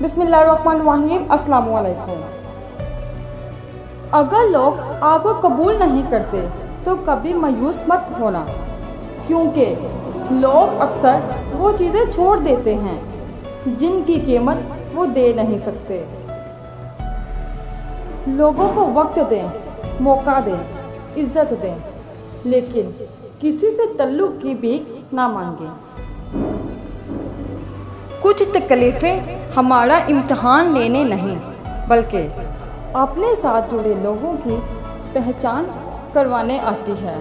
بسم اللہ الرحمن الرحیم۔ السلام علیکم۔ اگر لوگ آپ کو قبول نہیں کرتے تو کبھی مایوس مت ہونا، کیونکہ لوگ اکثر وہ چیزیں چھوڑ دیتے ہیں جن کی قیمت وہ دے نہیں سکتے۔ لوگوں کو وقت دیں، موقع دیں، عزت دیں، لیکن کسی سے تعلق کی بھیک نہ مانگیں۔ کچھ تکلیفیں ہمارا امتحان لینے نہیں بلکہ اپنے ساتھ جڑے لوگوں کی پہچان کروانے آتی ہے۔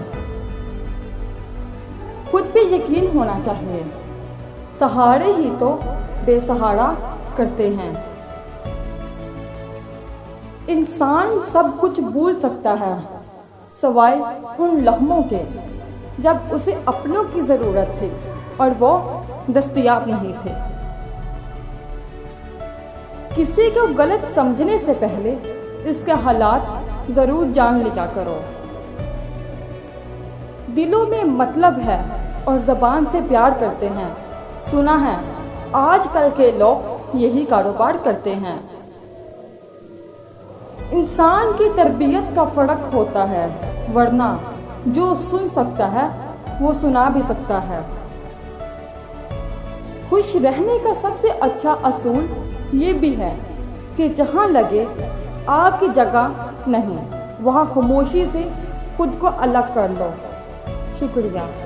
خود پہ یقین ہونا چاہیے، سہارے ہی تو بے سہارا کرتے ہیں۔ انسان سب کچھ بھول سکتا ہے سوائے ان لمحوں کے جب اسے اپنوں کی ضرورت تھی اور وہ دستیاب نہیں تھے۔ کسی کو غلط سمجھنے سے پہلے اس کے حالات ضرور جان لیا کرو۔ دلوں میں مطلب ہے اور زبان سے پیار کرتے ہیں۔ سنا ہے آج کل کے لوگ یہی کاروبار کرتے ہیں۔ انسان کی تربیت کا فرق ہوتا ہے، ورنہ جو سن سکتا ہے وہ سنا بھی سکتا ہے۔ خوش رہنے کا سب سے اچھا اصول یہ بھی ہے کہ جہاں لگے آپ کی جگہ نہیں، وہاں خاموشی سے خود کو الگ کر لو۔ شکریہ۔